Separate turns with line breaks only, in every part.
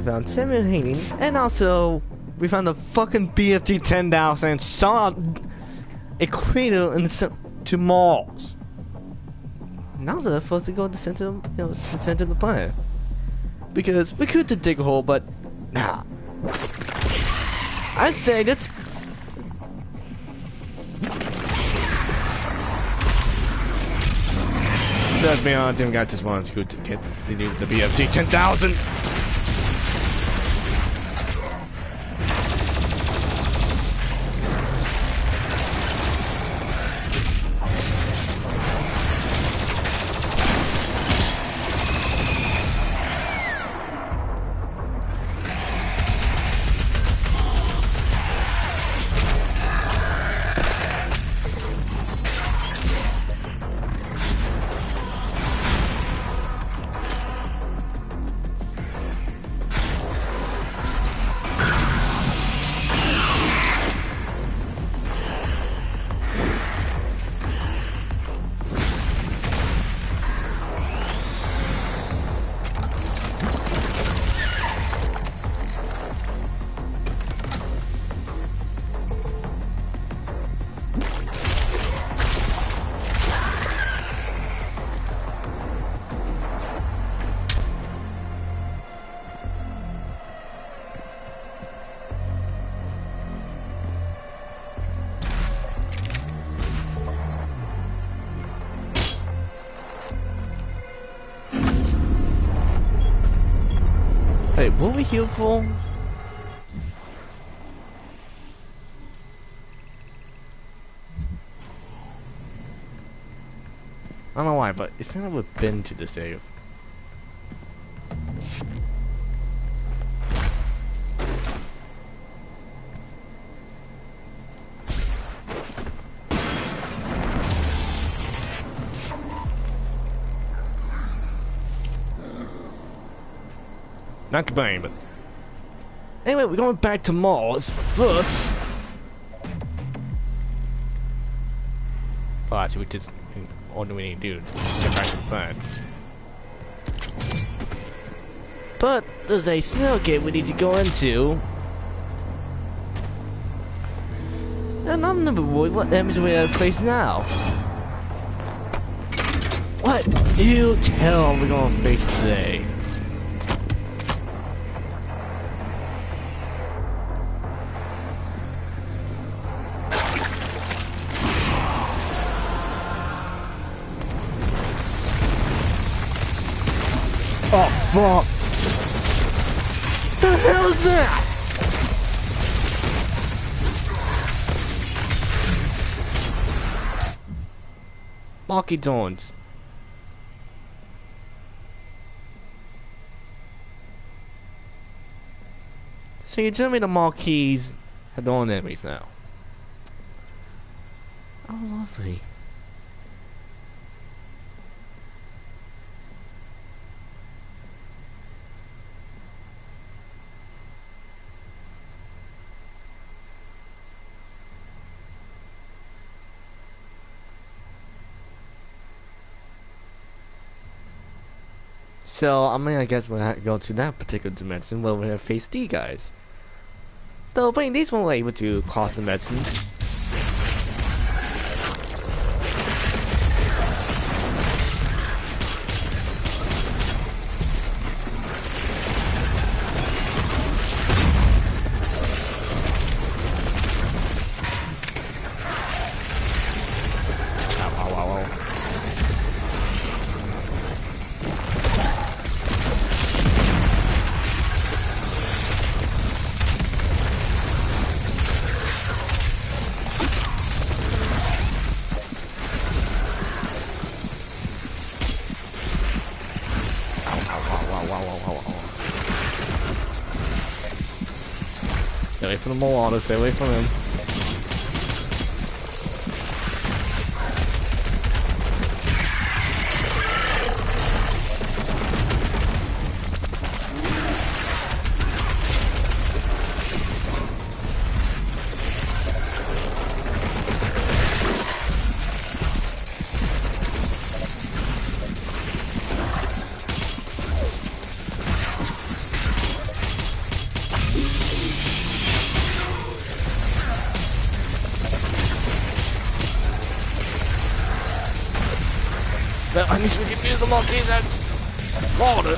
found Samuel Haney, and also we found the fucking BFG 10,000 and saw a crater in to Mars. Now they're supposed to go to the center, the center of the planet. Because we could dig a hole, but nah. I say let's. Let's be honest, I just wants to get the BFG 10,000. Wait, what were we here for? I don't know why, but it's kind of we've been to this area. Not complaining, but anyway, we're going back to Mars first. Well, actually, we just all we need to do is get back to the planet. But there's a snail gate we need to go into, and I'm never worried what enemies we have to face now. What new terror are we gonna face today? Oh, fuck! The hell is that? Marquee Dawns. So you tell me the Marquis have their own enemies now? Oh, lovely. So, I mean, I guess we'll have to go to that particular dimension where we're gonna face these guys. Though, playing these one, we're able to cross the medicines. Stay away from the Moana, stay away from him. I need to give me the monkey that's water.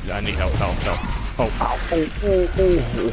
I need help, help, help. Oh, ow, oh, oh, oh.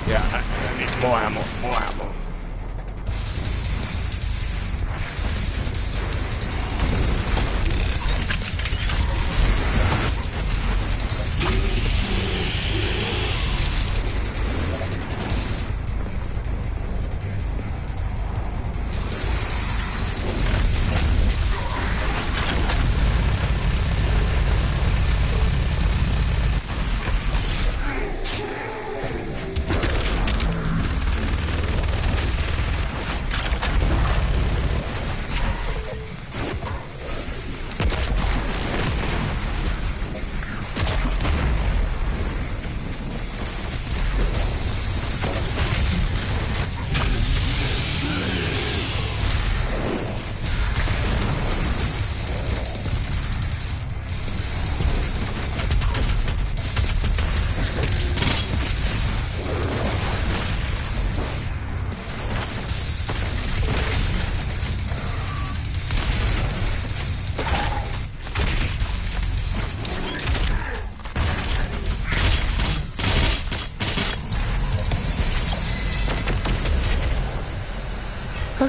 Yeah, I need more ammo, more ammo.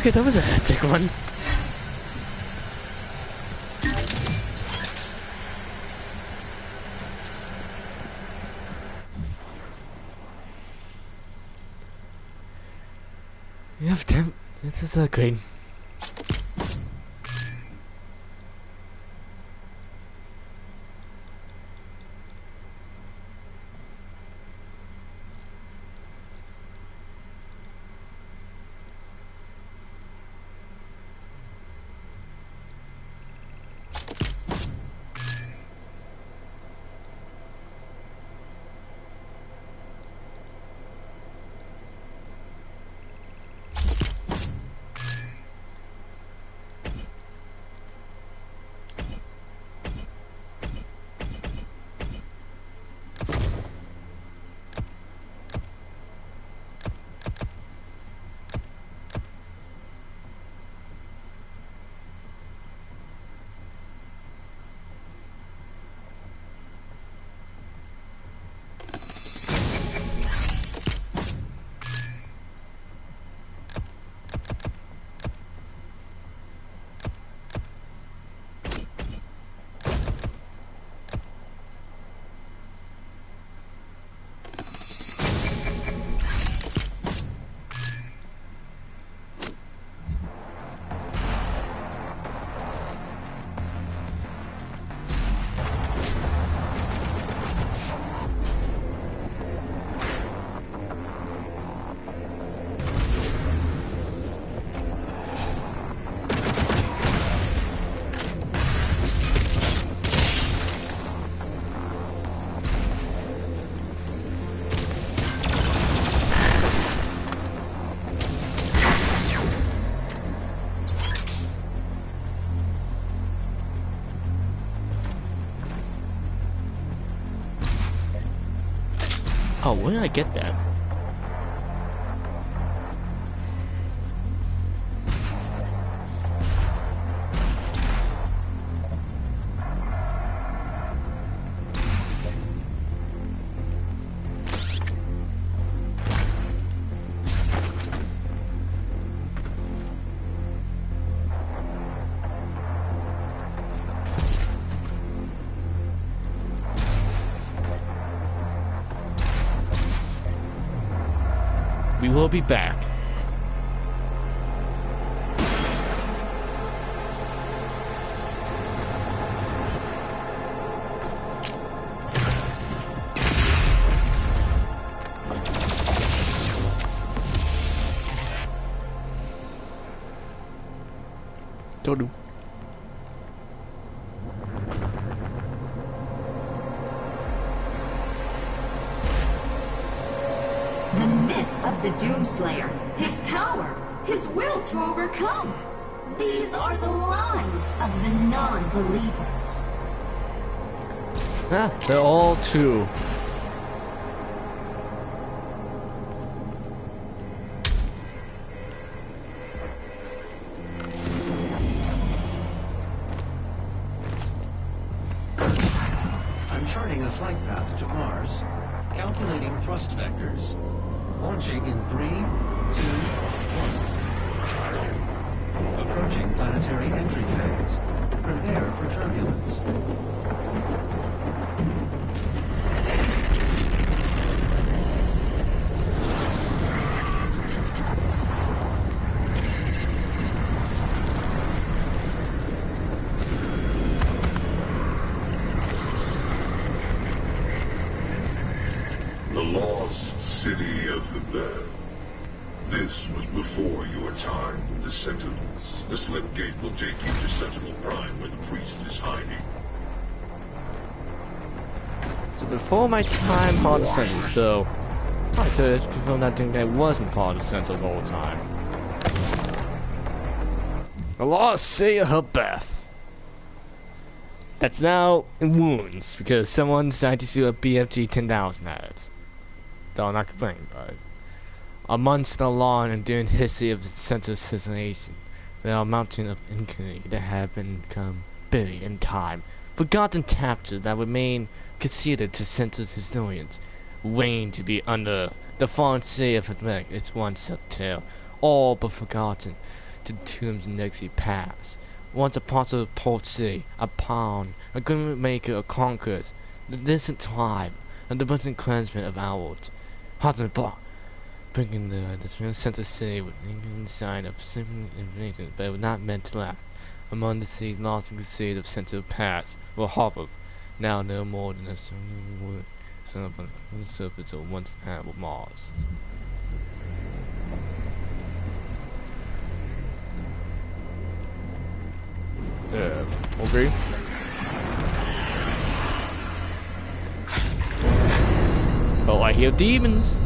Okay, that was a hectic one. You have 10. This is great. Oh, where did I get that? We will be back. Todo.
The myth of the Doomslayer, his power, his will to overcome. These are the lies of the non-believers.
Ah, they're all true.
I'm charting a flight path to Mars. Calculating thrust vectors. Launching in 3, 2, 1. Approaching planetary entry phase. Prepare for turbulence.
The lost city of the Bell. This was before your time with the Sentinels. The slip gate will take you to Sentinel Prime where the priest is hiding.
So before my time part of Sentinels, so... Alright, so it's people not think that wasn't part of Sentinels all the time. The lost city of Hebeth. That's now in wounds because someone decided to do a BFG 10,000 at it. Though I'm not complaining about it. Amongst the lawn and during the history of the Sentinel assassination, there are a mountain of infamy that have become buried in time, forgotten chapters that remain concealed to Sentinel historians, waiting to be unearthed. The fallen city of Hebeth is one such tale, all but forgotten. to the tombs in Nexi Pass. Once a part of the port city, a pawn, a government maker, a conqueror, the distant tribe, and the abundant clansmen of Owls. Hot and block, bringing the center city with an sign of simple information, but it was not meant to last. Among the cities lost and conceived of Central Pass were Hopper, now no more than a wood, son of the surface of once habitable Mars. Okay. Oh, I hear demons.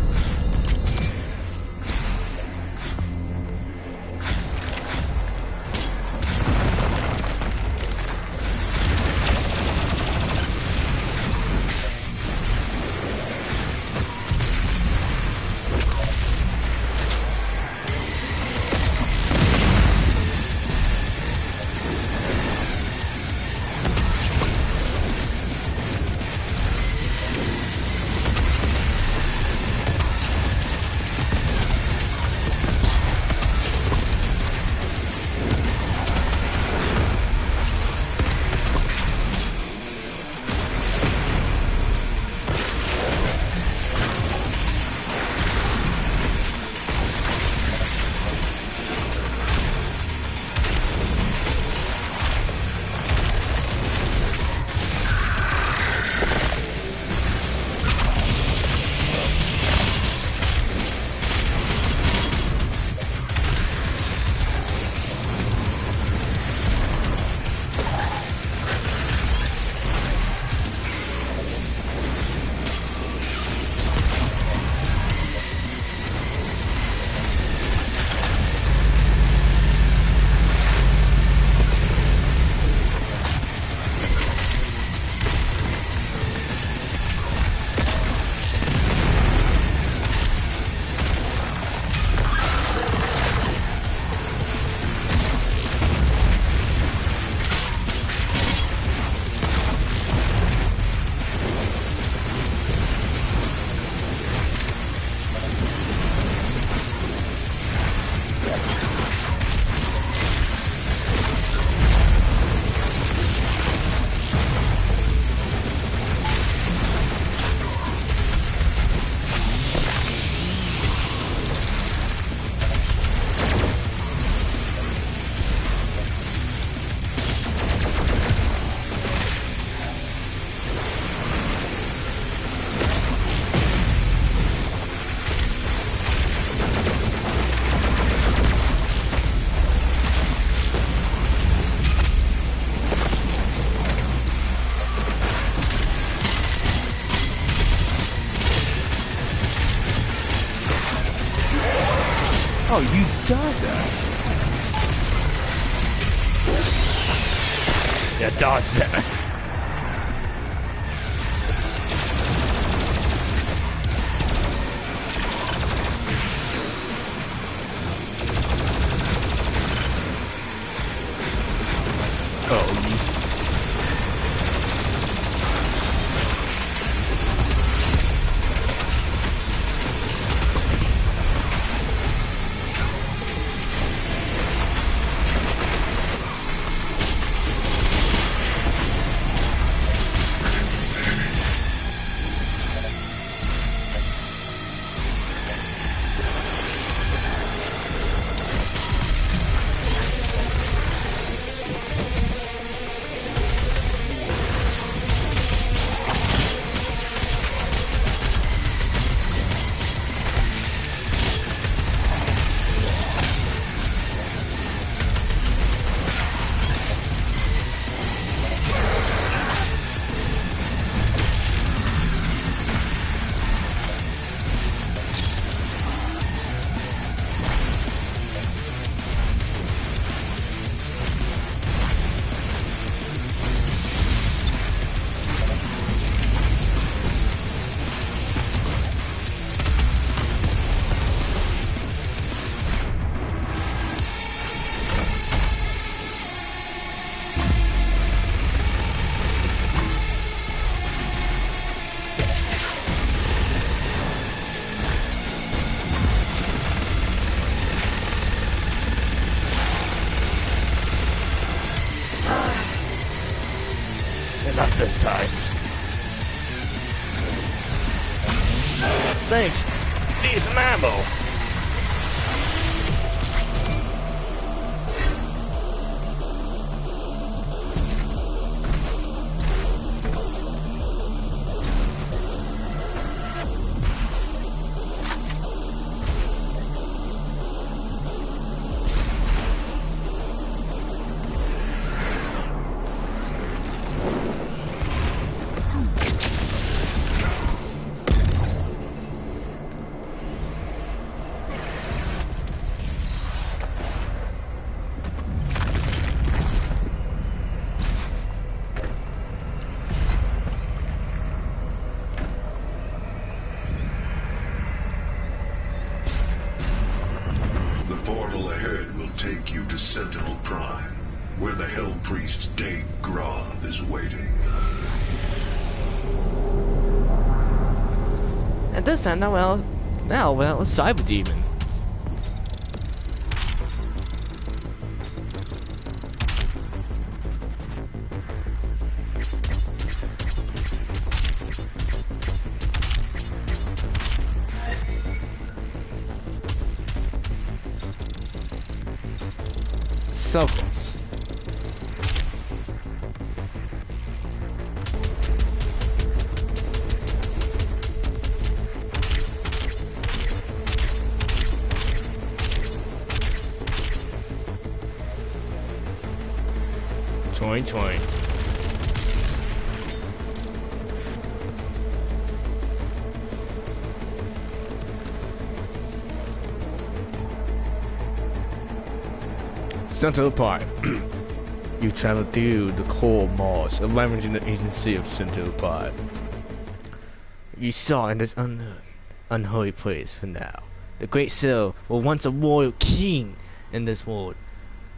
Oh, you dodged that. Yeah, dodge that. Oh, you. Not this time. Thanks. Need some ammo. And this time, now it's Cyber Demon. Circles. Toin. Central Park. You travel through the cold Mars, arriving in the agency of Central Park. You saw in this unholy place for now. The Great Seal was once a royal king in this world.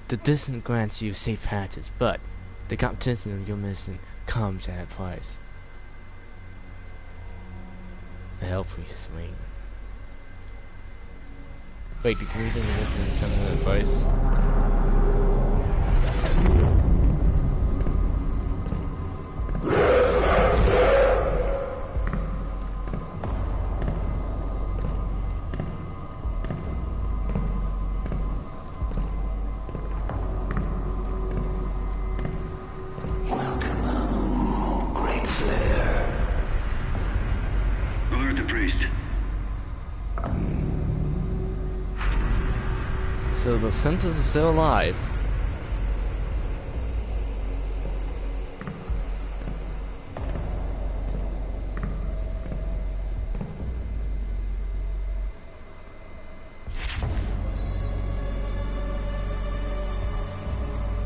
The distance grants you safe passage, but the competition of your mission comes at a price. The Hell Priest is waiting. Wait, the reason the mission comes at a price? So the sensors are still alive.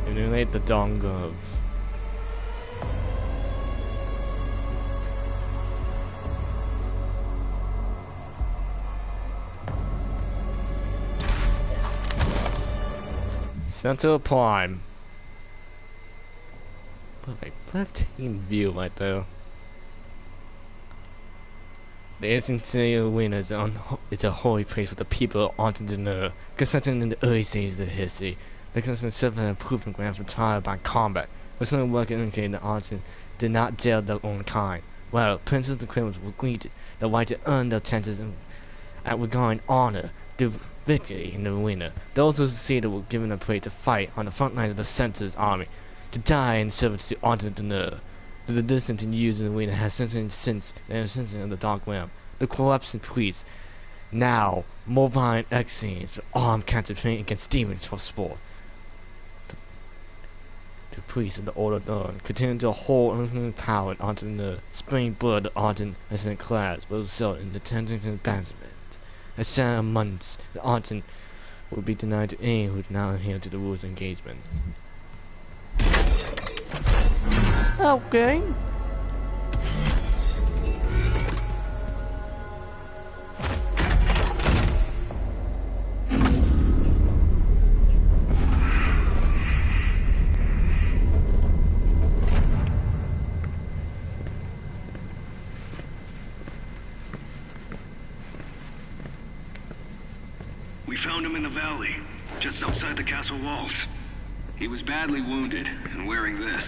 Eliminate the Dongov. Central Prime. Breathtaking view right there. The Agency Arena is a holy place for the people of Entrepreneur. Concentrating in the early stages of history, the constant civil improvement ground for trial by combat. But some work indicating that Arton did not jail their own kind. Well, princes and criminals were granted the right to earn their chances at regarding honor through victory in the arena. Those who succeeded were given a place to fight on the front lines of the Censor's army, to die in service to Entrepreneur. The distance in use in the arena has since the ascension of the Dark Realm. The corruption priests, now mobile exchange, armed campaign against demons for sport. The priests of the Order of Dawn continue to hold unlimited power in Entrepreneur, spraying blood of Arton as an class will result in the tension and abandonment. A set of months, the Arton will be denied to any who do not adhere to the rules of engagement. Okay.
We found him in the valley, just outside the castle walls. He was badly wounded and wearing this.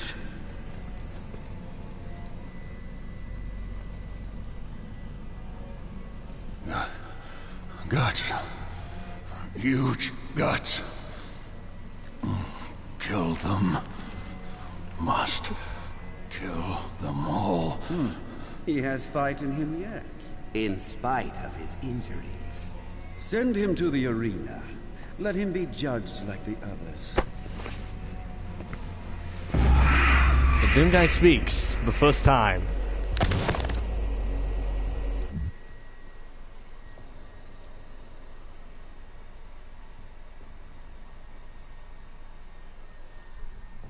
Guts. Huge guts. Kill them. Must kill them all.
He has fight in him yet.
In spite of his injuries.
Send him to the arena. Let him be judged like the others.
The Doom Guy speaks the first time.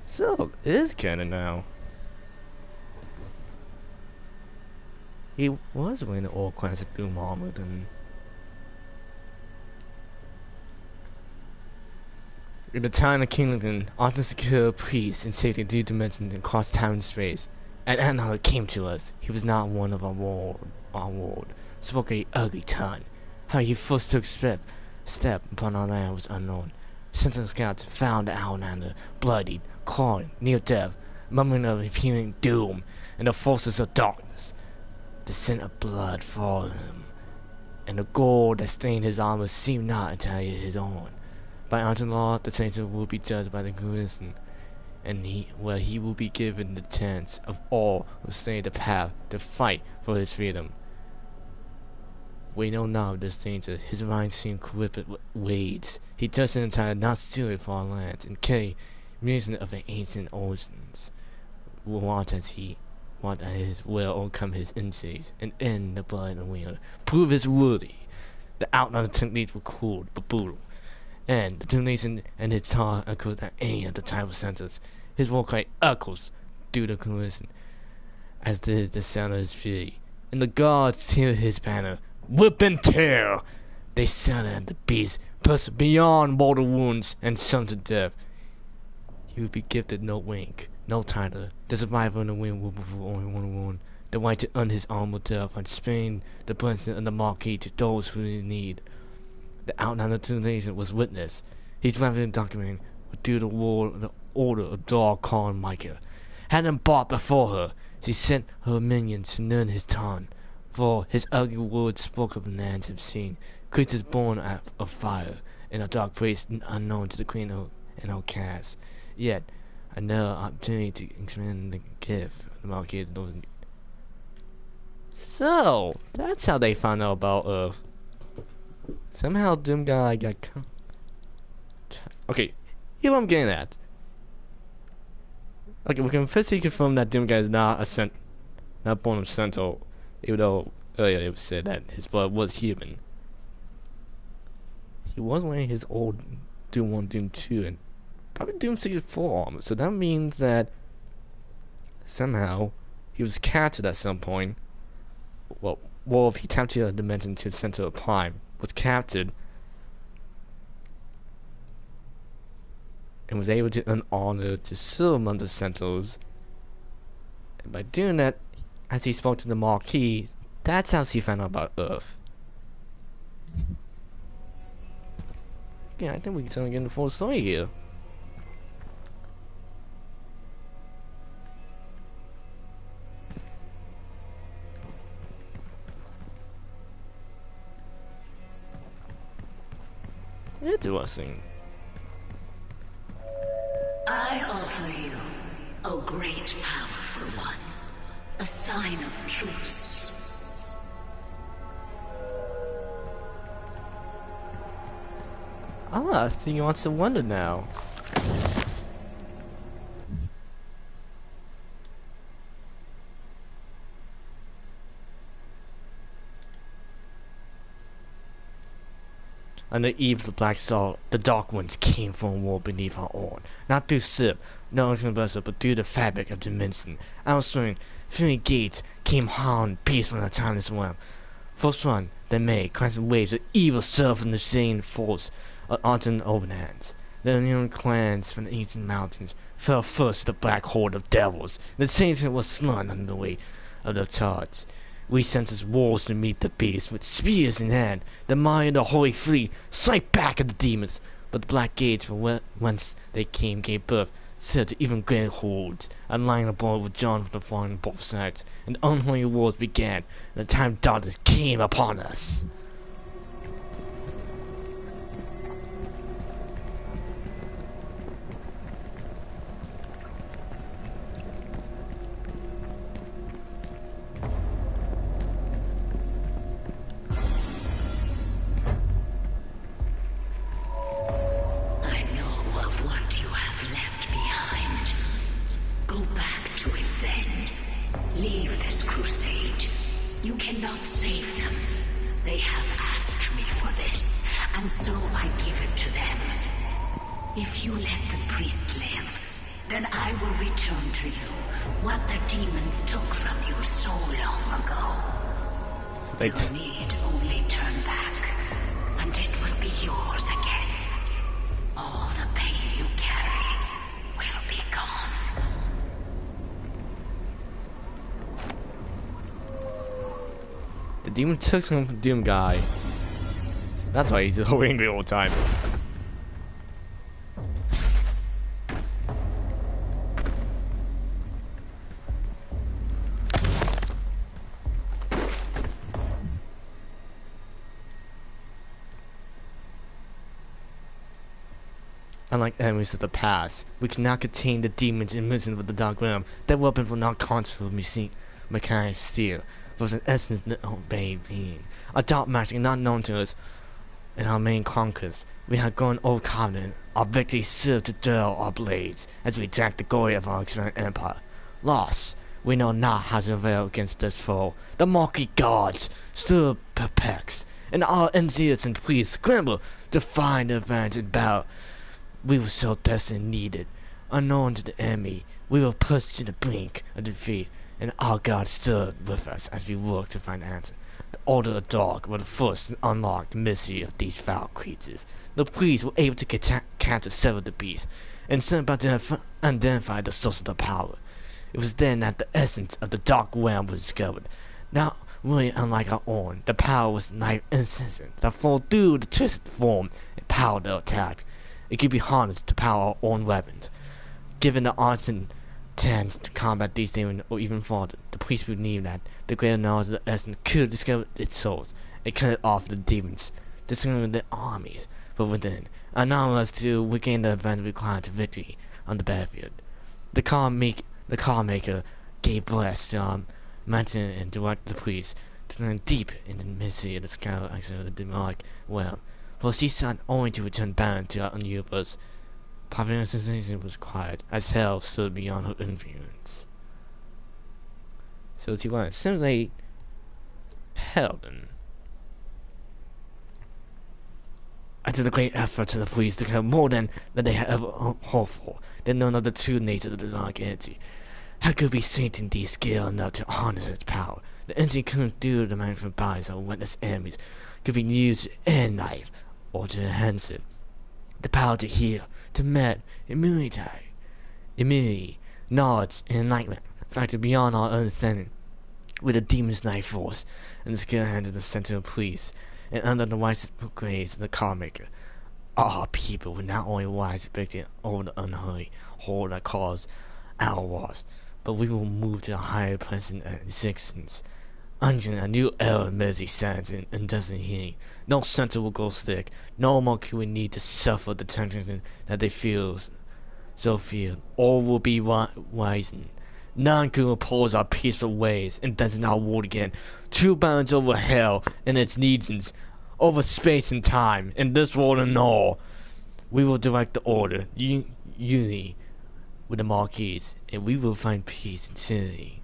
So, it is canon now. He was wearing the old classic Doom armor then. In the time of Kingdom, often secure priests and safety due dimensions and cross time and space. And another came to us. He was not one of our world. Spoke a ugly tongue. How he first took step upon our land was unknown. Sentinel scouts found the Outlander, bloodied, clawed, near death, mumbling of appearing doom, and the forces of darkness. The scent of blood followed him, and the gold that stained his armor seemed not entirely his own. By ancient law, the Saints will be judged by the Crucifixion, and he will be given the chance of all who stay the path to fight for his freedom. We know now of this danger. His mind seemed corrupted with rage. He touched an entire not steward for our lands, and carried reason of the ancient oceans. Want as his will overcome his instincts, and end the blood and wheel. Prove his worthy. The outlaw techniques were cruel but brutal, and the detonation and his tar echoed at any of the tribal centers. His war cry echoes through the collision, as did the sound of his fury. And the gods tear his banner. Whip and tear! They shouted at the beast, pushed beyond mortal wounds and some to death. He would be gifted no rank, no title. The survivor in the wind will be only one wound. The right to earn his arm with death and Spain, the blessing and the marquee to those who in need. The outlander to the nation was witness. His rapid document would do the order of Dark Khan Micah. Had him bought before her, she sent her minions to learn his tongue. For his ugly words spoke of lands obscene, creatures born of fire, in a dark place unknown to the queen and her cast. Yet, another opportunity to expand the gift of the marquee of those. So, that's how they found out about Earth. Somehow Doom Guy got okay, here what I'm getting at. Okay, we can officially confirm that Doom Guy is not not born of Centaur, even though earlier it was said that his blood was human. He was wearing his old Doom 1, Doom 2, and probably Doom 64 armor, so that means that somehow he was captured at some point. Well, if he tapped to a dimension to the center of Prime, was captured, and was able to earn honor to serve among the Sentinels. And by doing that, as he spoke to the Marquis, that's how he found out about Earth. Yeah, I think we can certainly get into the full story here. Interesting.
I offer you a great powerful one, a sign of truce.
Ah, so he wants to wonder now. On the eve of the Black Star, the Dark Ones came from a world beneath our own. Not through ship, no universal, but through the fabric of dimension. Outswing, through the gates, came howling beasts from the timeless realm. First one, then made constant waves of evil surf from the same force onto the open hands. The unknown clans from the ancient mountains fell first to the black horde of devils. The saints was slung under the weight of the charge. We sent his wolves to meet the beast with spears in hand. The Maya and the Holy Fleet strike back at the demons, but the black gates from whence they came gave birth to even greater hordes. A line of blood was drawn from the falling on both sides, and the unholy wars began, and the time of darkness came upon us.
Leave this crusade. You cannot save them. They have asked me for this, and so I give it to them. If you let the priest live, then I will return to you what the demons took from you so long ago. You need only turn back, and it will be yours again. All the pain you carry will be gone.
The demon took something from the Doom guy. That's why he's so angry all the time. Unlike enemies of the past, we cannot contain the demons imprisoned with the dark realm. Their weapons will not control mechanic steel, but an essence that obey being. A dark magic not known to us in our main conquest. We have grown overconfident. Our victory served to dull our blades as we attack the glory of our expanded empire. Lost, we know not how to avail against this foe. The mockery gods still perplexed, and our engineers and priests scramble to find the advantage in battle. We were so destined and needed. Unknown to the enemy, we were pushed to the brink of defeat, and our God stood with us as we worked to find the answer. The Order of Dark were the first to unlock the mystery of these foul creatures. The priests were able to capture several of the beasts, and sent about to identify the source of the power. It was then that the essence of the Dark Realm was discovered. Now, really unlike our own, the power was like incessant that flowed through the twisted form and power the attack. It could be harnessed to power our own weapons. Given the arts and talents to combat these demons or even farther, the priests believed that the greater knowledge of the essence could discover its source and cut it off the demons, destroying their armies from within, allowing us to regain the advantage required to victory on the battlefield. The car maker gave bless to our mountain and directed the priests to learn deep in the mystery of the scout of the demonic realm. For she sought only to return balance to our universe. Popular sensation was quiet, as hell stood beyond her influence. So she wanted to simulate hell then. After the great efforts of the police to have more than they had ever hoped for, they none of the true nature of the demonic entity. How could be Satan be skilled enough to harness its power? The entity couldn't do the management bodies of witness enemies, could be used to end life or to enhance it. The power to heal, to mend, immunity, knowledge, and enlightenment, factored beyond our understanding. With the demon's knife force and the skill hand of the Sentinel police, and under the wise grace of the car maker, our people were not only wise to victory over the unholy horde that caused our wars, but we will move to a higher present existence. Ushering a new era of mercy, science, and industrial healing. No center will go stick. No more can we need to suffer the tension that they feel. All will be wisened. None can oppose our peaceful ways and then our war again. True balance over hell and its needs, over space and time, in this world and all. We will direct the order, unity with the Marquis, and we will find peace and sanity.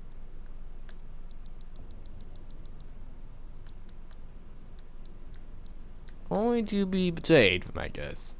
Only to be betrayed, I guess.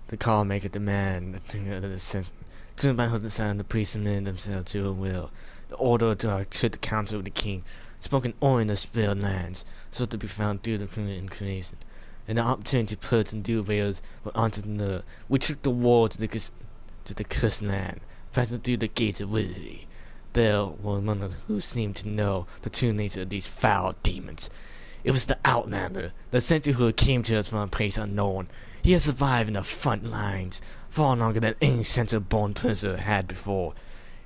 The call make a demand, the thing of the sense. Soon by the sound, the priests submitted themselves to her will. The order to the council of the king, spoken only in the spared lands, so to be found through the inclination. And the opportunity to put and do wails were onto the nerve. We took the war to the cursed land, passing through the gates of wizardry. There were among us who seemed to know the true nature of these foul demons. It was the Outlander, the sentry who came to us from a place unknown. He had survived in the front lines far longer than any center-born prince had before.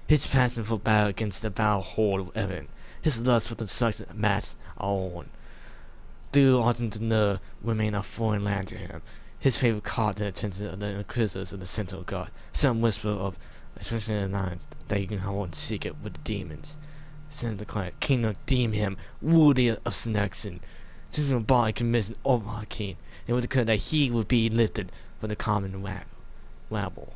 His passion for battle against the foul horde was evident. His lust for the destruction matched our own. still wanting to know remain a foreign land to him. His favor caught the attention of the Inquisitors of the Central Guard. Some whisper of, especially in the lines, that he can hold in secret with the demons. Send the quiet kingdom deem him worthy of selection. Since the body commission over our king, it was declared that he would be lifted for the common rabble.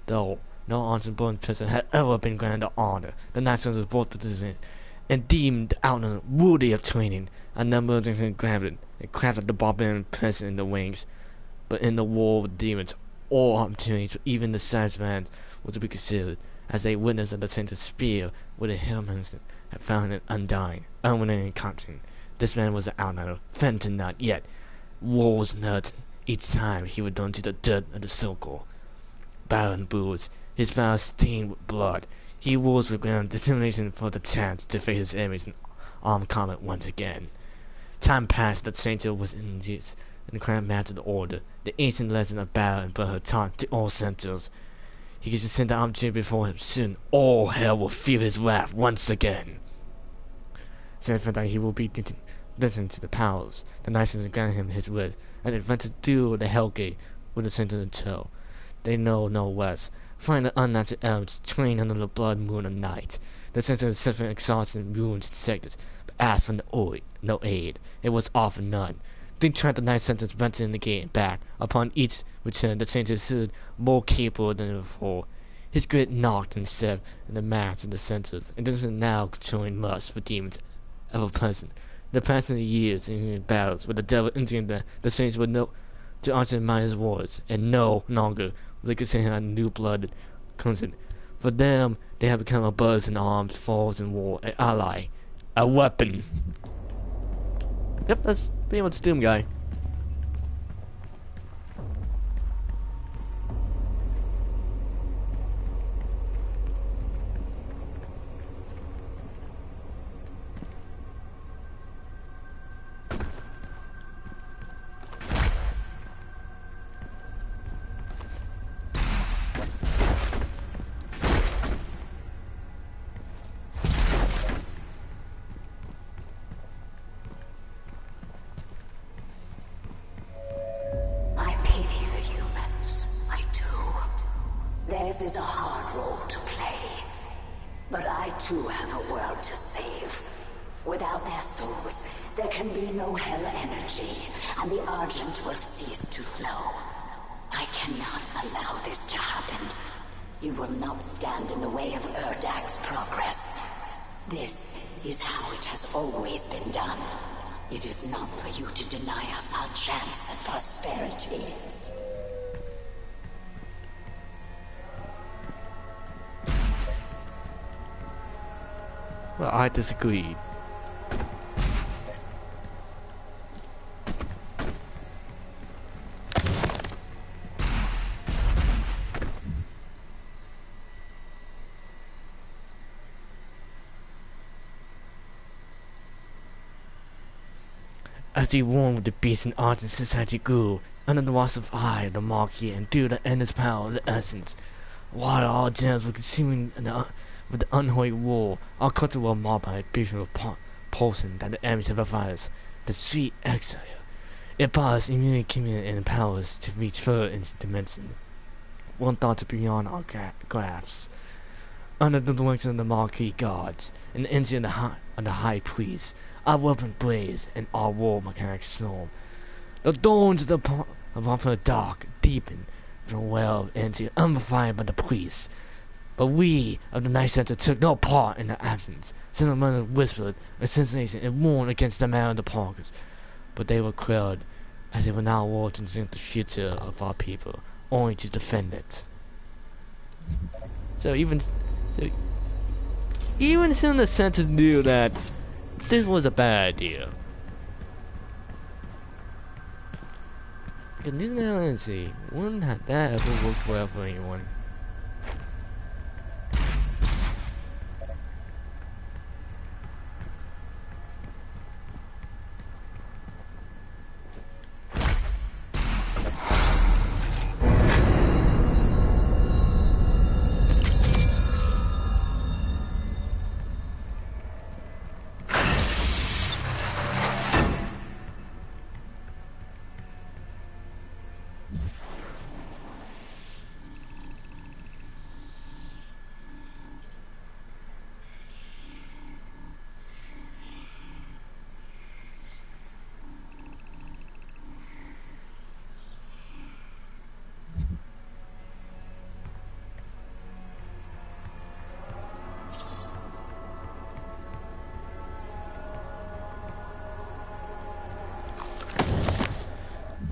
Though no honorable person had ever been granted the honor, the nationals of both positions, and deemed outnumbered worthy of training. A number of different granted and crafted the barbarian presence in the wings. But in the war with demons, all opportunities, even the size man, were to be considered, as they witnessed the center spear with a helmet had found it undying, unwilling captain. This man was an outlander, Fenton not yet. War was certain. Each time he would turn to the dirt of the circle. Baron bruised, his mouth stained with blood. He was with ground determination for the chance to face his enemies in armed combat once again. Time passed, the stranger was in use, and the crowd matched the order. The ancient legend of battle and blood had taught to all centers. He could just send the opportunity before him. Soon all hell will feel his wrath once again. Said that he will be destined to the powers. The nations grant him his wish, and adventure through the Hellgate with the center of toe. They know no less. Find the unnatural elements trained under the blood moon of night. The center of suffering, exhaustion, ruins, and sickness, but asked for no aid. It was offered none. They tried the night centers venture in the gate and back. Upon each return, the center stood more capable than before. His grit knocked and said in the mass of the centers, and this is now controlling lust for demons ever present. The past years in battles with the devil indicated that the saints would know to answer his words, and no longer would they consider him a new-blooded consent. For them, they have become a buzz in arms, foes in war, an ally, a weapon. Yep, that's pretty much Doom Guy.
Theirs is a hard role to play. But I too have a world to save. Without their souls, there can be no hell energy, and the Argent will cease to flow. I cannot allow this to happen. You will not stand in the way of Erdak's progress. This is how it has always been done. It is not for you to deny us our chance at prosperity.
Well, I disagree. As he warmed with the beast and Argent society grew, under the watch of I, the Marquis, and through the endless power of the essence, while all gems were consuming with the unholy war, our culture was marred by a beautiful pulsing that the enemies of the virus, the sweet exile. It brought us immune community and powers to reach further into dimension. One thought to beyond our graphs. Under the direction of the Marquis guards, and the energy of the High Priest, our weapon blazed and our war mechanics stormed. The thorns of the dark deepened from a well of energy amplified by the priests. But we of the Night Center took no part in the absence. Cinnamon whispered a sensation and warned against the man of the parkers. But they were quelled, as they were now working against the future of our people, only to defend it. So even some of the Centers knew that this was a bad idea. Because using that energy wouldn't have that ever worked well for anyone.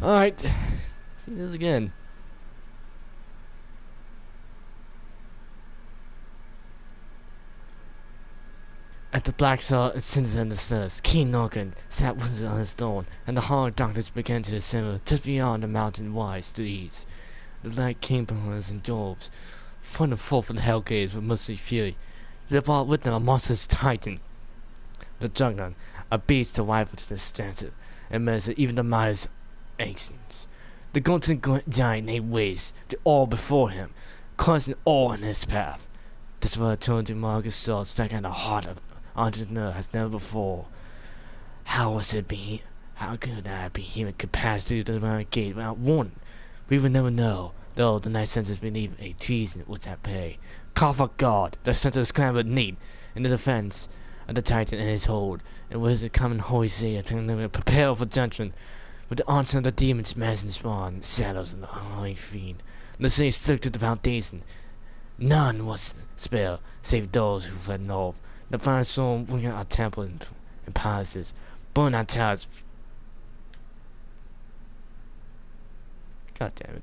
Alright. See this again. At the black cell, it sends in the stairs. King Norgan sat once on his throne, and the hard darkness began to assemble just beyond the mountain-wide streets. The light came from us in droves. From the forth of the hell gates with mostly fury. They brought with them a monstrous titan, the Juggernaut, a beast to rival to the stanza, and measure even the mightiest ancients. The golden giant named Waste to all before him, causing all in his path. This word turned to Marcus' soul, stuck in the heart of entrepreneur as never before. How could I be human capacity to the gate without warning? We would never know, though the night sentence beneath a treason was at play. Call for God, the center scrambled neat in the defense of the Titan in his hold, and was a common holy seer telling them to prepare for judgment. With the onset of the demons massing spawn, shadows of the unholy fiend, the city stuck to the foundation. None was spared, save those who fled north. The fire storm bring out our temples and palaces, burn our towers. God damn it.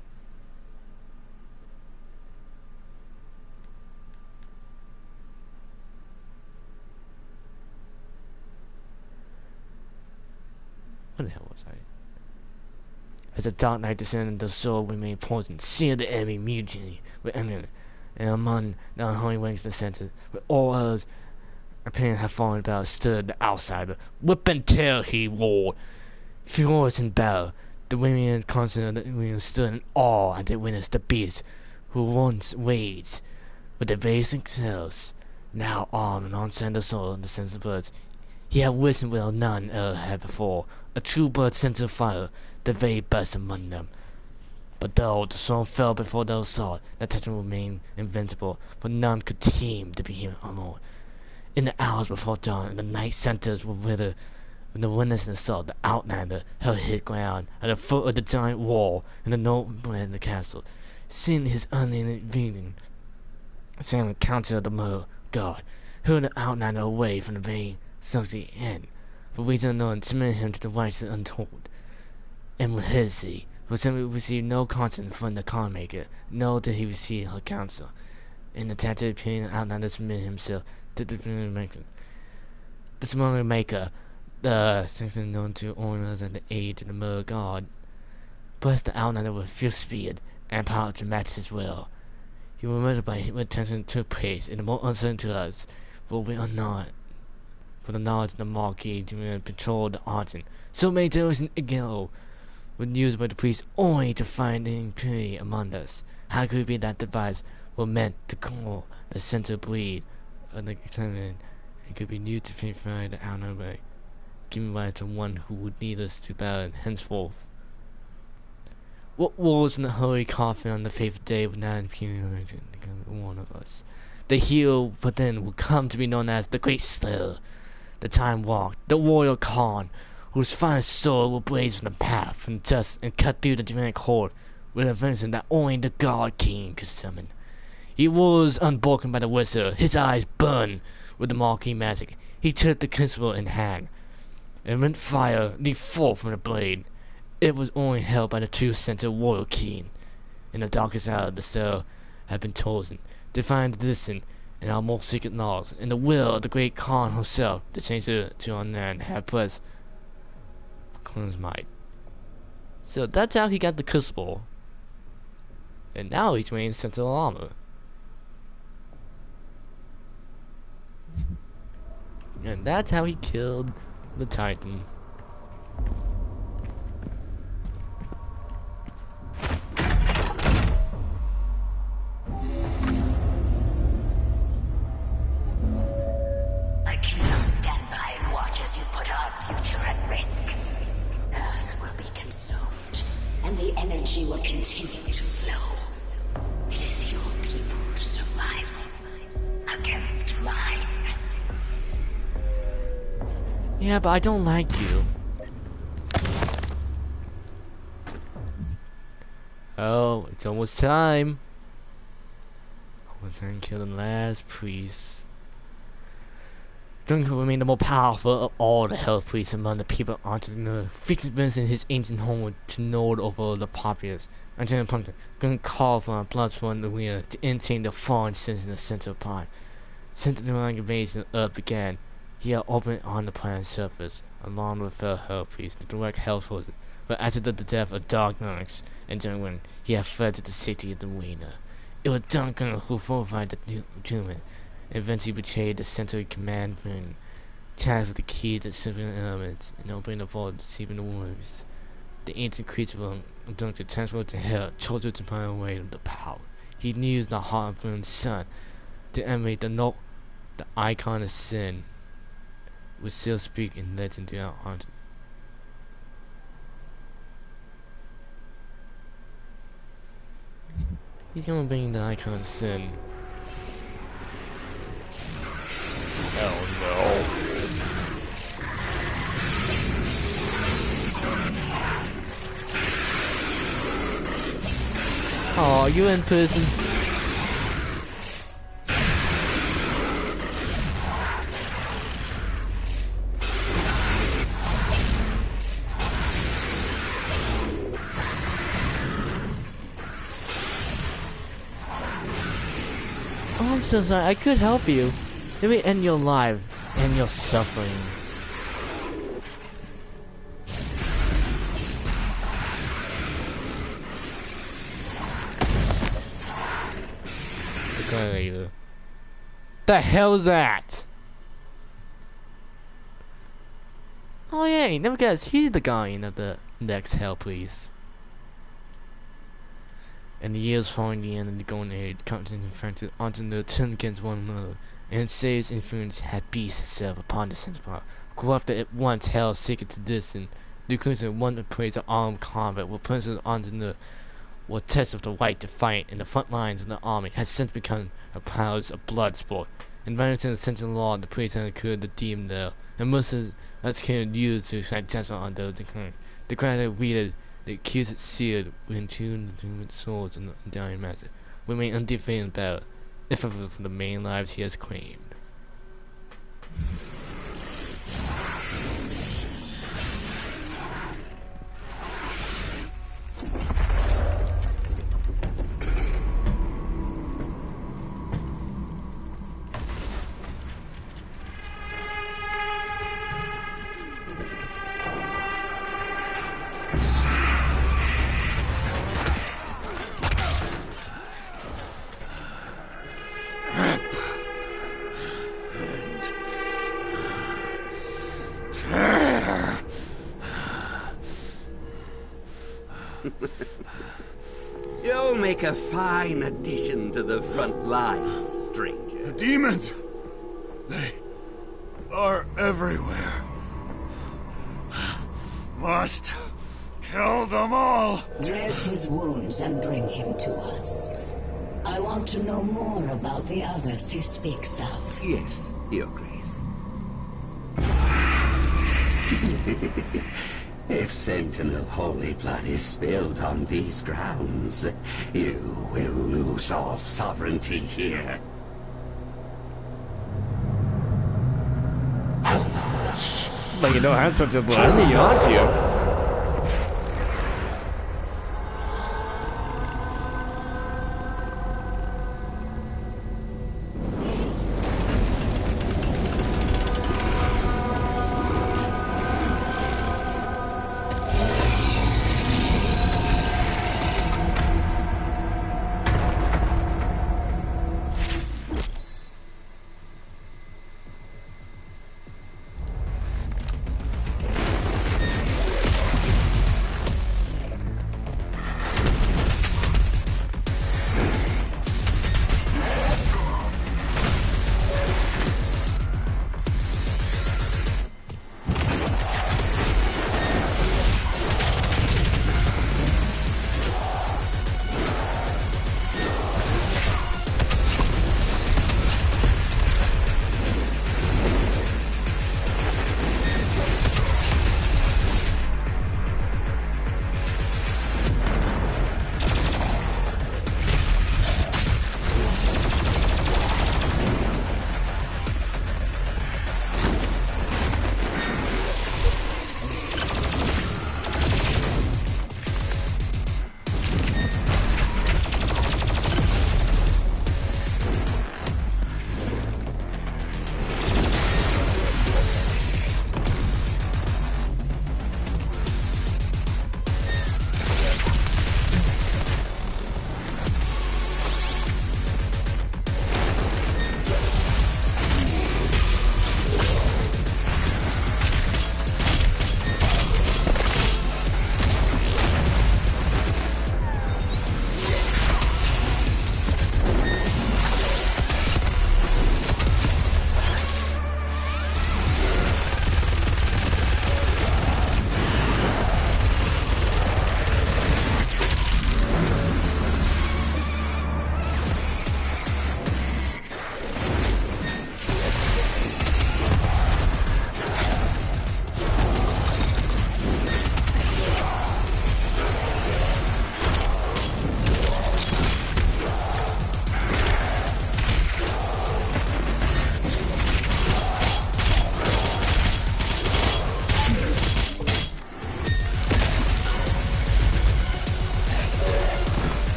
What the hell was I? As the dark night descended, the sword remained poisoned, seared the enemy mutiny with imminent, and among the unholy wings the center, with all others appearing had fallen about, stood the outsider. Whip and tail, he roared. Furious in battle, the women constant of the women stood in awe as they witnessed the beast who once waged with the basic selves, now armed and on center sword of the sense of birds. He had risen where none ever had before, a true bird sent to fire, the very best among them. But though the sword fell before those saw it, the Titan remained invincible, for none could tame the behemoth unmoored. In the hours before dawn, the night centers were withered. When the witnesses saw the Outlander held his ground at the foot of the giant wall in the northern the castle, seeing his unending Sam encountered the murder god, hurled the Outlander away from the vein, sunk the end, for reason unknown, submitted him to the rites untold. And with his he, for simply received no consent from the con maker, nor did he receive her counsel. In the tattooed opinion, the Outlander submitted himself to the maker. The smaller maker, the section known to owners and the age of the murder god, blessed the Outlander with fierce speed and power to match his will. He was murdered by him attention to praise, and the more uncertain to us, for we are not. For the knowledge of the Marquis to patrol the Argent, so many generations ago, was used by the priest only to find impurity among us. How could it be that device were meant to call the center bleed of the continent and could be used to purify the outer way, giving rise to one who would lead us to battle henceforth? What rose in the holy coffin on the fateful day would not impugn one of us? The hero within will come to be known as the Great Slayer, the Time Walk, the Royal Khan, whose finest sword will blaze from the path and dust and cut through the demonic horde with a vengeance that only the God King could summon. He was unbroken by the wizard, his eyes burned with the Marquis magic. He took the crucible in hand, and when fire leaped forth from the blade, it was only held by the true center Royal King. In the darkest hour, the cell had been chosen, to find the distant and our most secret laws, and the will of the great Khan himself, to change it to unknown, had pressed Khan's might. So that's how he got the crucible, and now he's wearing central armor. And that's how he killed the Titan.
I cannot stand by and watch as you put our future at risk. Earth will be consumed, and the energy will continue to flow. It is your people's survival against mine.
Yeah, but I don't like you. Oh, it's almost time. Almost time to kill the last priest. Duncan remained the more powerful of all the Hell Priests among the people onto the Nerve, frequently visiting his ancient home to lord over the populace. Until the punter, Duncan called for a blood-sworn arena to insane the foreign sins in the center of Prime. Since the Roman invasion of Earth began, he had opened on the planet's surface, along with fellow Hell Priests, to direct Hell forces. But after the death of Dark Knights and Duncan, he had fled to the city of the arena. It was Duncan who fortified the new human, and eventually betrayed the central command room, tasked with the key to the civilian elements, and opening the vault to sleep in the wolves. The ancient creature of Duncan transferred to Hell, chose to find away the power. He used the heart of Vern's son to animate the icon of sin, which still speak in legend throughout haunted. He's gonna bring the icon of sin. Oh no. Oh, you in prison? Oh, I'm so sorry. I could help you. Let me end your life and your suffering. The hell's that? Oh yeah, never guess he's the guardian of the next Hell Priest. In the years following the end of the Golden Age, continents confronted onto the turn against one another, and Say's influence had beasts itself upon the Centaur. Corrupted at once Hell seeking to distance, the conclusion one that praised armed combat were present onto the were tests of the right to fight in the front lines of the army has since become a powers of blood sport. In violence in the central law, the priest had occurred the demon there, and most of that's can used to excite judgment on those declaring. The crowd that read the accused sealed when tuned the human souls in the dying master remain undefeated in battle, if ever for the main lives he has claimed.
You'll make a fine addition to the front line, stranger.
The demons! They are everywhere. Must kill them all!
Dress his wounds and bring him to us. I want to know more about the others he speaks of.
Yes, Your Grace. If Sentinel holy blood is spilled on these grounds, you will lose all sovereignty here.
But you don't have such a blood, you aren't you?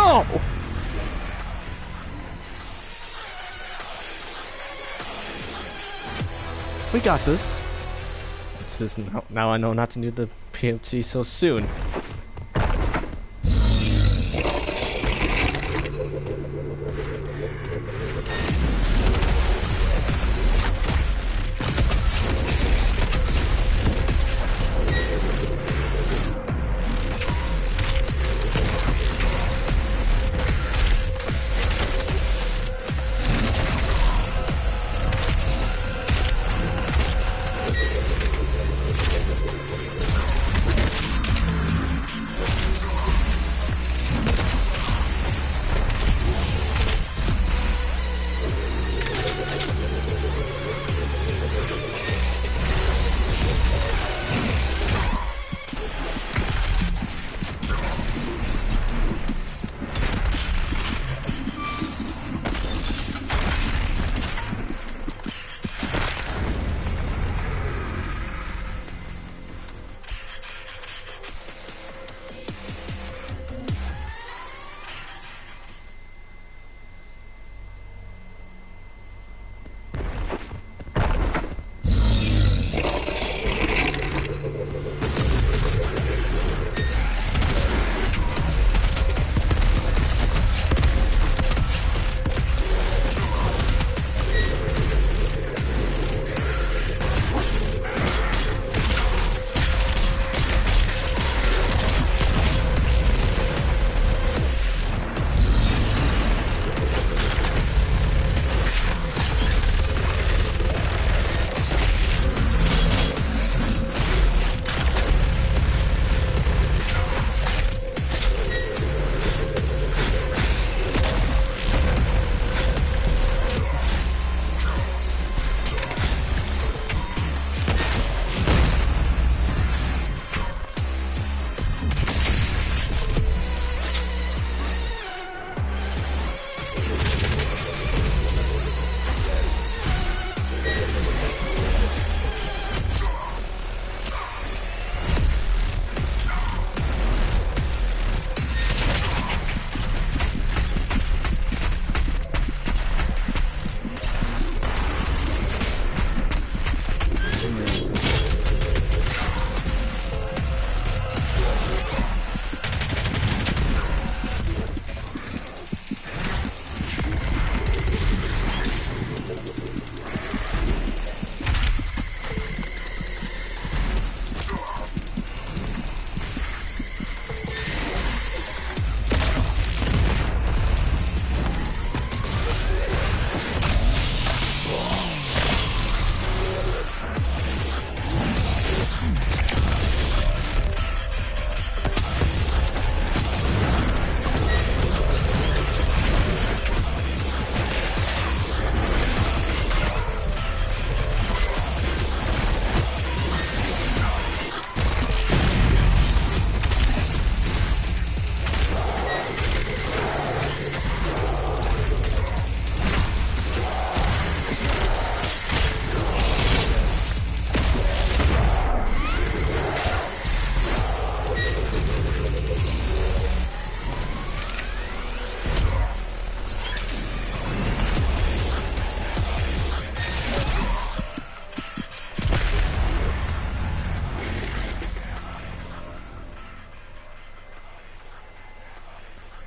go! We got this. This is now I know not to do the PMC so soon.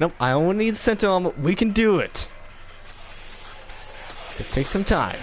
Nope, I only need center armor. We can do it. It takes some time.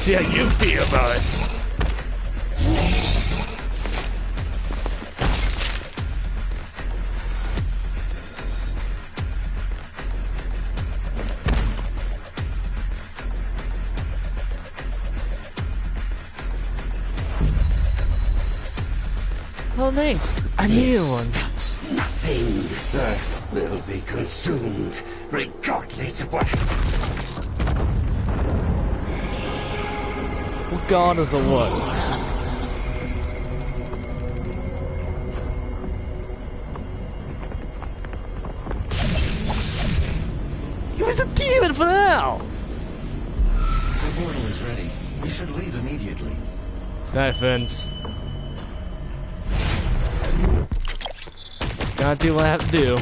see how you feel about it. Oh, thanks. I need one.
Stops nothing. Earth will be consumed, regardless of what.
Regardless of what. He was a demon for now.
The portal is ready. We should leave immediately.
Siphons. Gotta do what I have to do.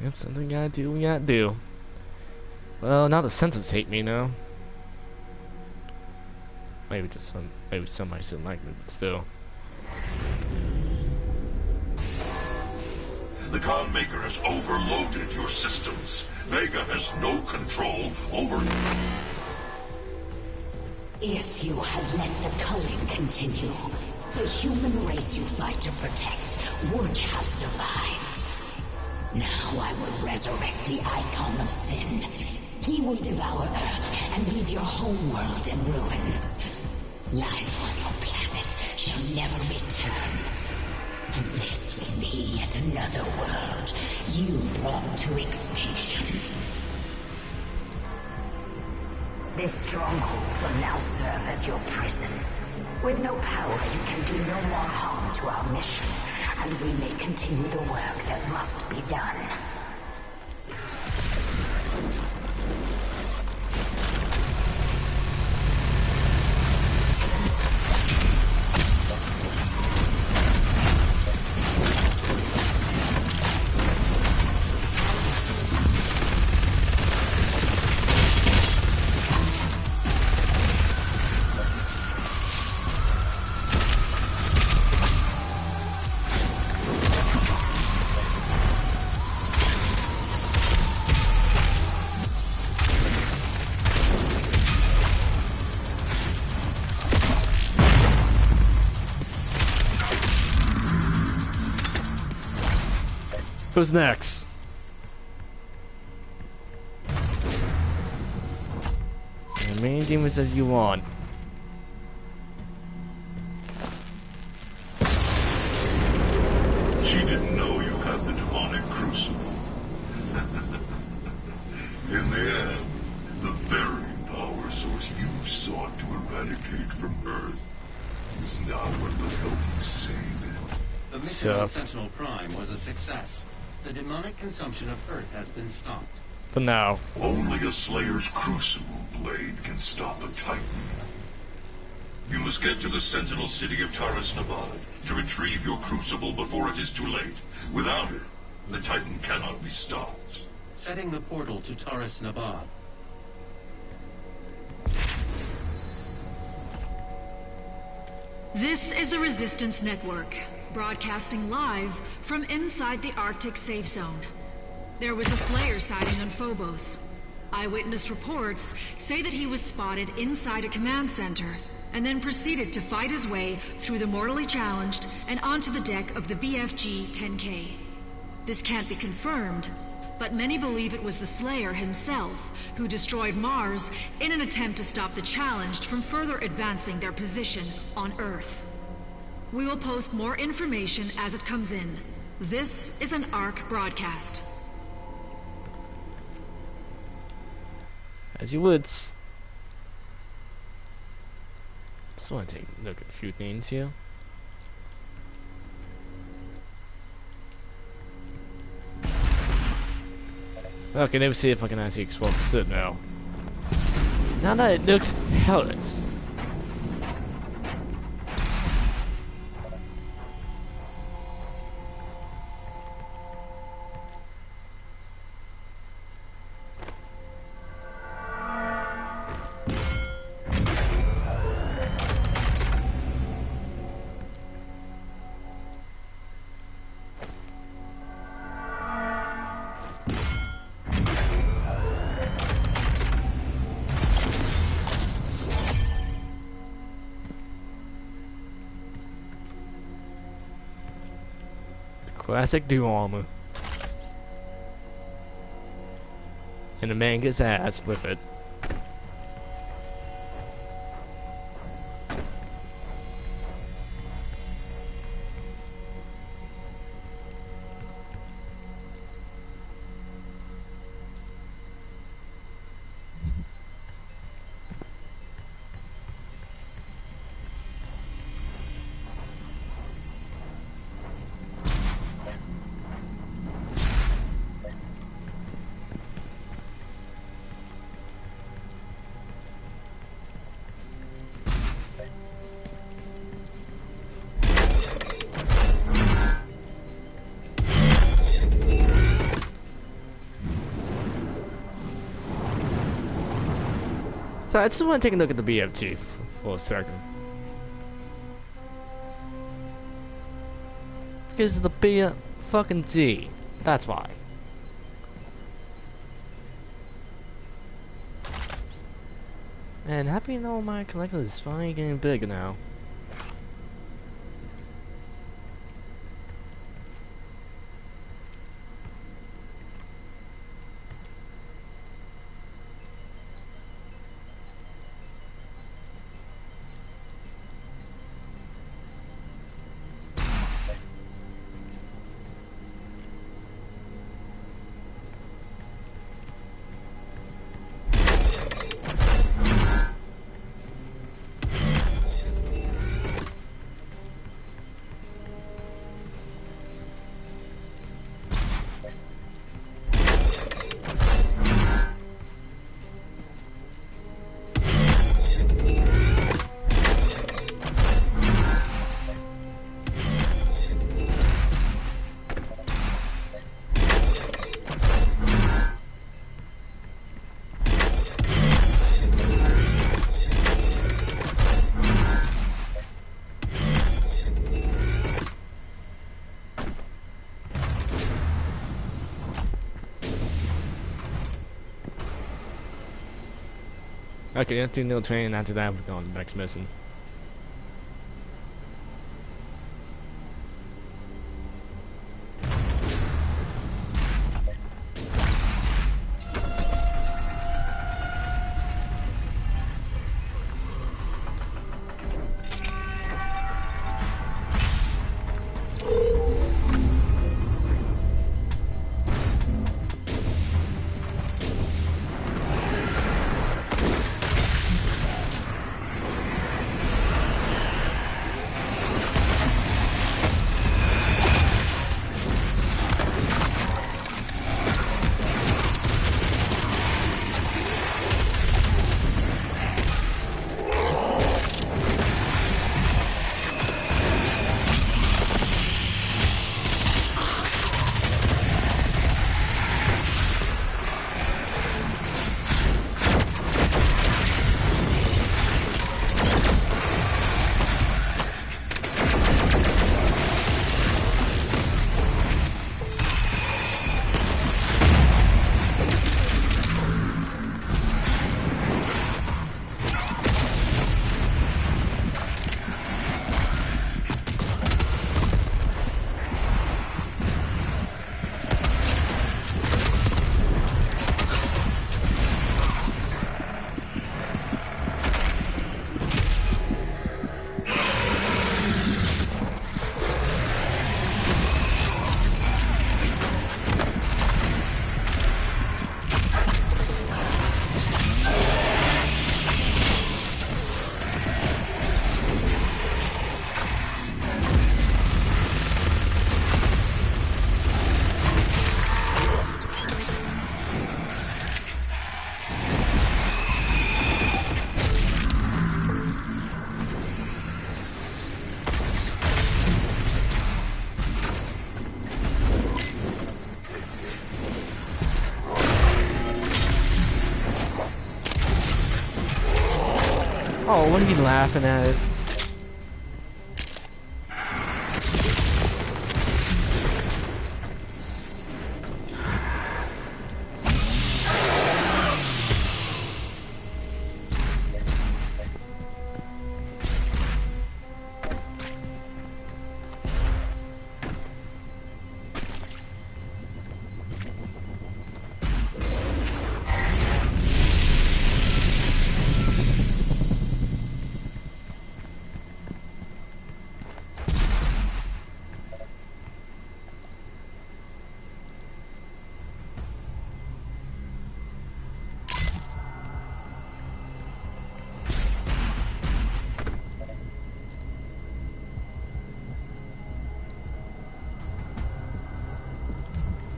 Yep, something gotta do, we gotta do. Well, now the Sentinels hate me now. Maybe just some, maybe somebody still like me, but still.
The Khan Maker has overloaded your systems. Vega has no control over...
If you had let the culling continue, the human race you fight to protect would have survived. Now I will resurrect the Icon of Sin. He will devour Earth and leave your homeworld in ruins. Life on your planet shall never return. And this will be yet another world you brought to extinction. This stronghold will now serve as your prison. With no power, you can do no more harm to our mission, and we may continue the work that must be done.
Who's next? As many demons as you want.
She didn't know you had the demonic crucible. In the end, the very power source you sought to eradicate from Earth is now what will help you save it.
The mission on Sentinel Prime was a success. The demonic consumption of Earth has been stopped.
For now.
Only a Slayer's Crucible blade can stop a Titan. You must get to the Sentinel city of Taras Nabad to retrieve your Crucible before it is too late. Without it, the Titan cannot be stopped.
Setting the portal to Taras Nabad.
This is the Resistance Network, broadcasting live from inside the Arctic safe zone. There was a Slayer sighting on Phobos. Eyewitness reports say that he was spotted inside a command center and then proceeded to fight his way through the mortally challenged and onto the deck of the BFG-10K. This can't be confirmed, but many believe it was the Slayer himself who destroyed Mars in an attempt to stop the challenged from further advancing their position on Earth. We will post more information as it comes in. This is an ARC broadcast.
As you would. Just want to take a look at a few things here. Okay, let me see if I can actually explore the suit now. Now that it looks hellish. Classic do armor. And the man gets ass with it. So I just want to take a look at the BFG for a second. Because the B fucking G. That's why. And happy to know my collection is finally getting bigger now. Okay, let's do no training. After that, we're going to the next mission. Oh, what are you laughing at?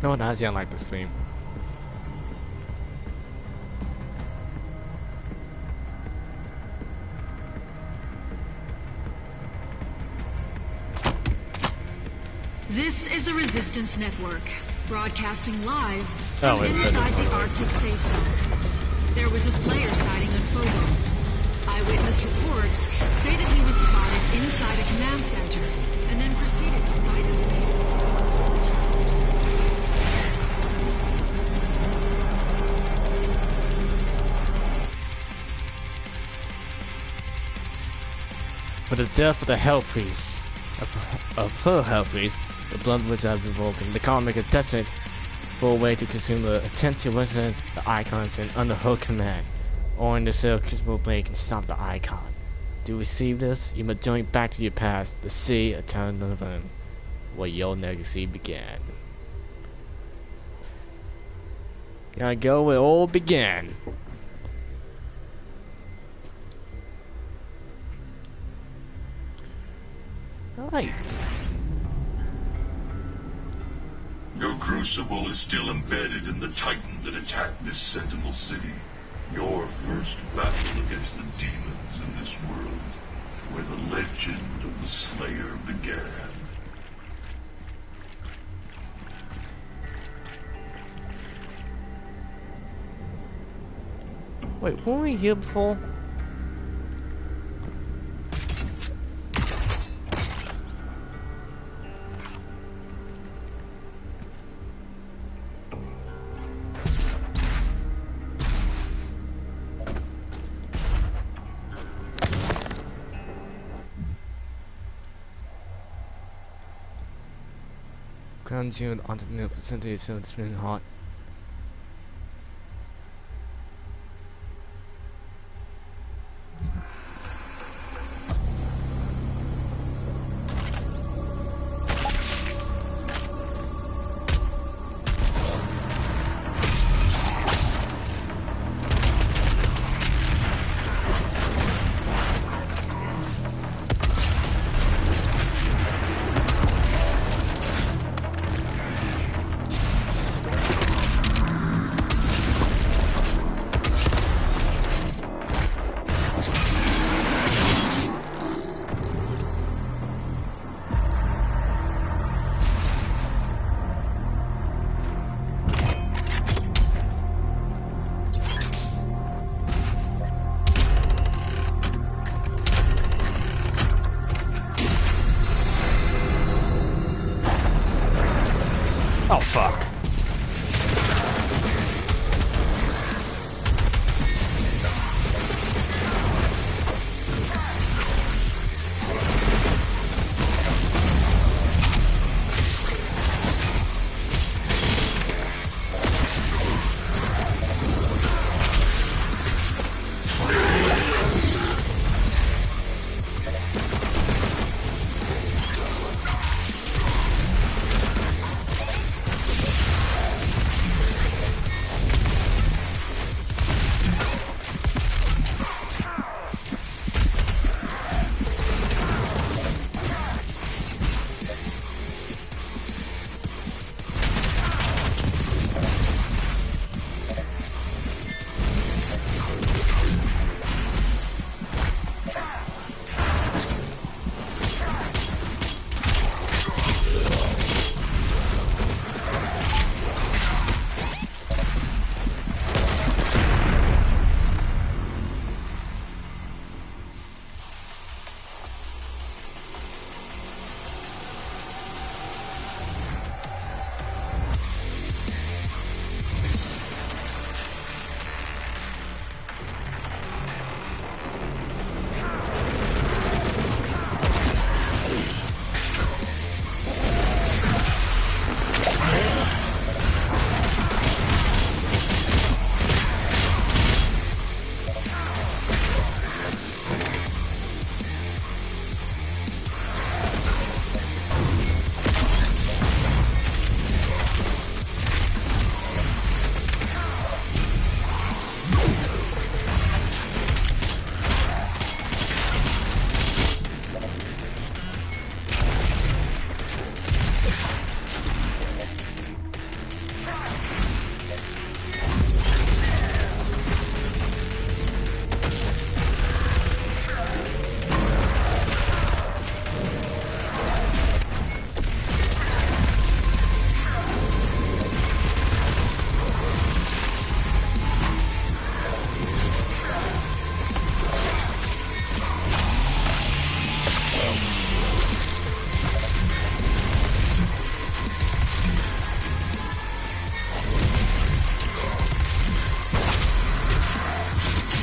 No, that's yeah, like the same.
This is the Resistance Network, broadcasting live from inside the Arctic safe zone. There was a Slayer sighting on Phobos. Eyewitness reports say that he was spotted inside a command center, and then proceeded to fight his way
For the death of the Hell Priest, of her Hell Priest, the blood which has been broken, the comic is destined for a way to consume the attention resident, the icons, and under her command, or in the circuitable blade can stop the icon. To receive this, you must journey back to your past, the sea of Tandavan, where your legacy began. Gotta go where it all began. Right.
Your crucible is still embedded in the Titan that attacked this Sentinel City. Your first battle against the demons in this world, where the legend of the Slayer began.
Wait, weren't we here before? Conjured onto the percentage so it's been hot.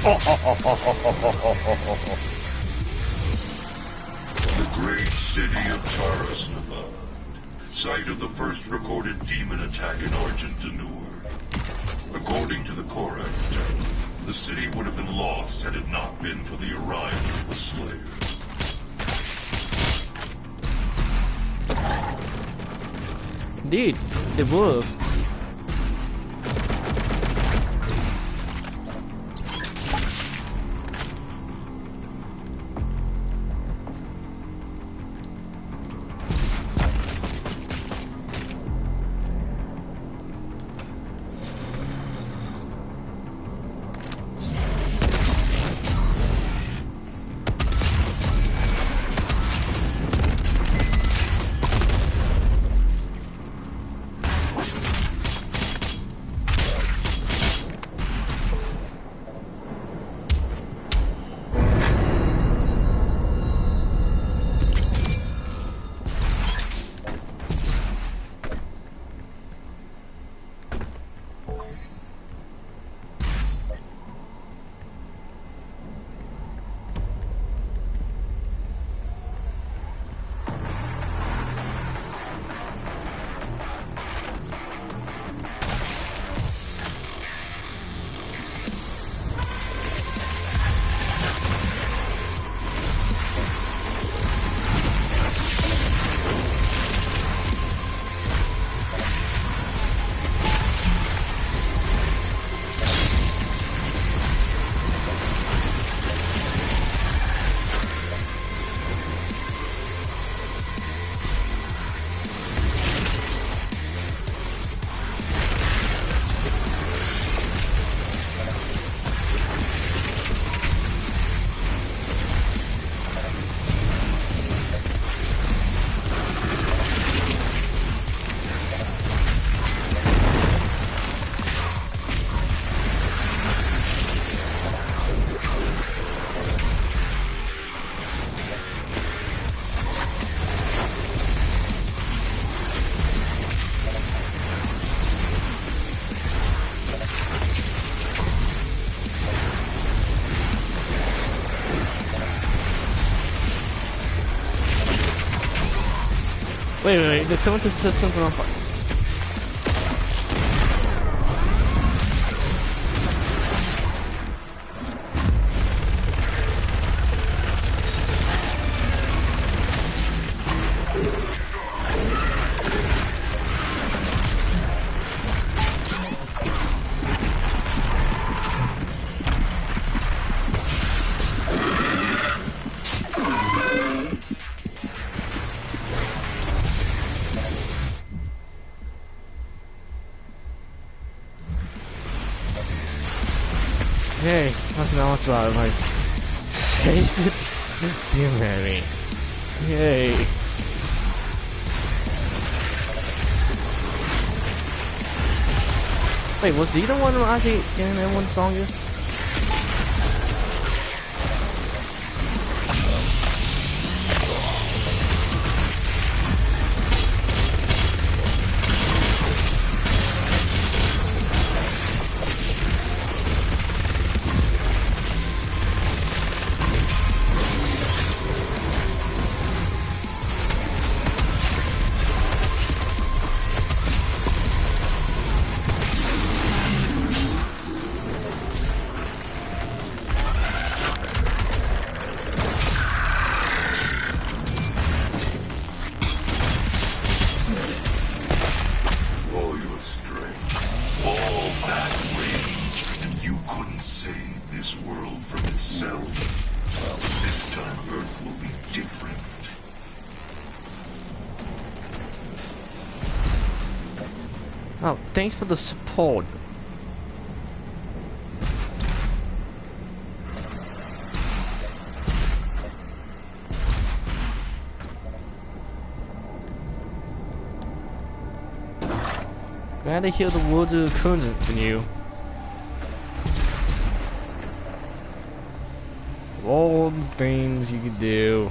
The great city of Tarasnabad, site of the first recorded demon attack in Argent D'Nur. According to the Korax tale, the city would have been lost had it not been for the arrival of the Slayer.
Indeed, it would. Wait, did someone just set something on fire? Hey, that's not what's about like David Mary. Yay. Wait, was he the one who actually getting everyone's song here? Oh, thanks for the support. Glad to hear the words of continue. All the things you can do.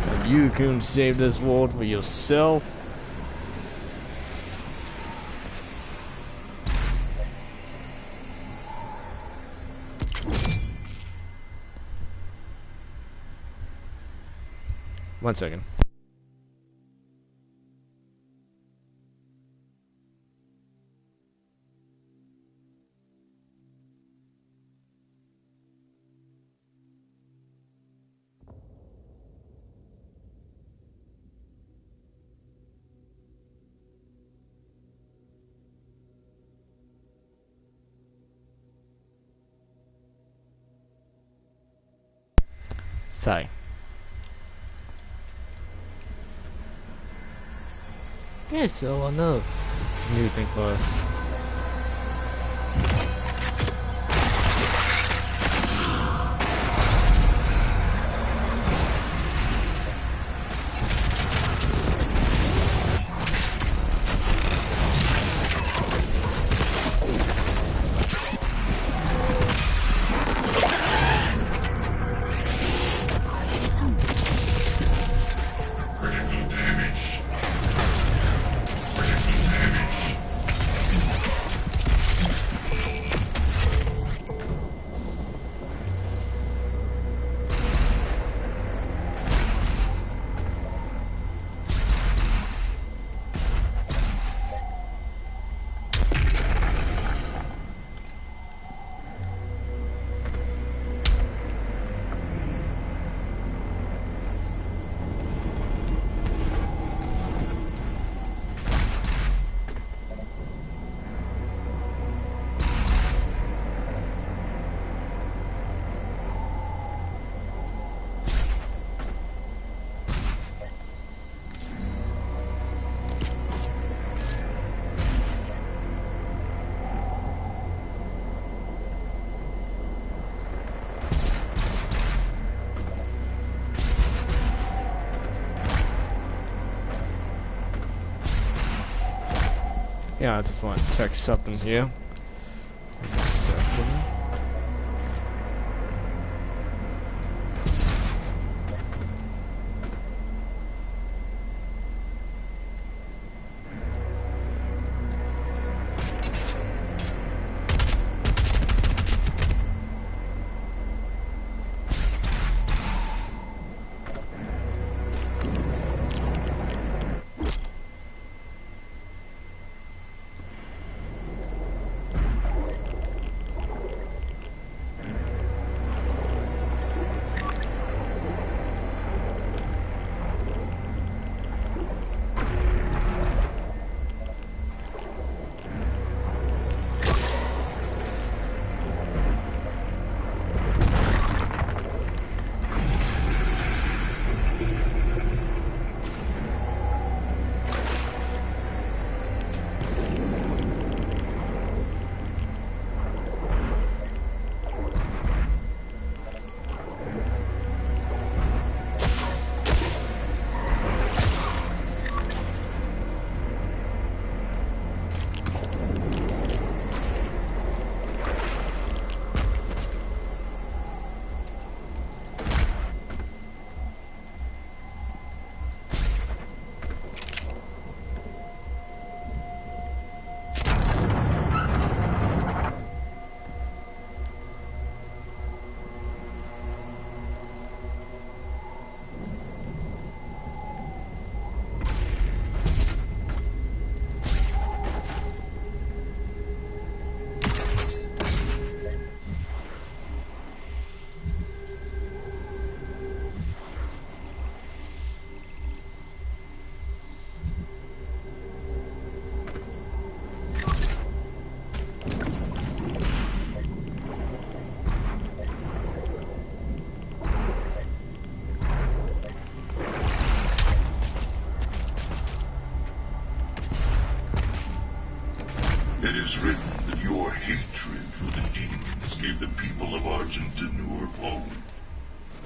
And you can save this world for yourself. 1 second. Sorry. Okay, so another new thing for us. Yeah, I just want to check something here.
It is written that your hatred for the demons gave the people of Argent D'Nur home,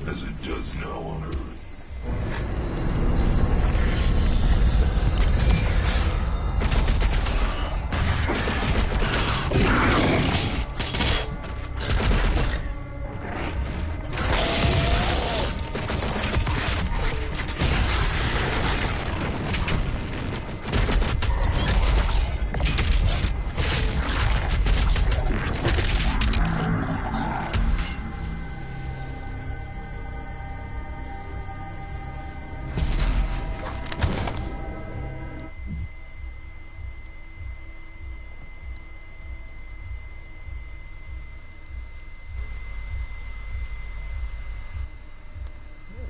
as it does now on Earth.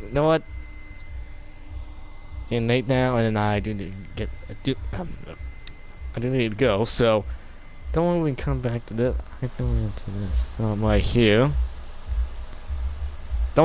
you know what? Getting late now, and then I do need to I do need to go. So don't worry, we can come back to this. I go into this right here.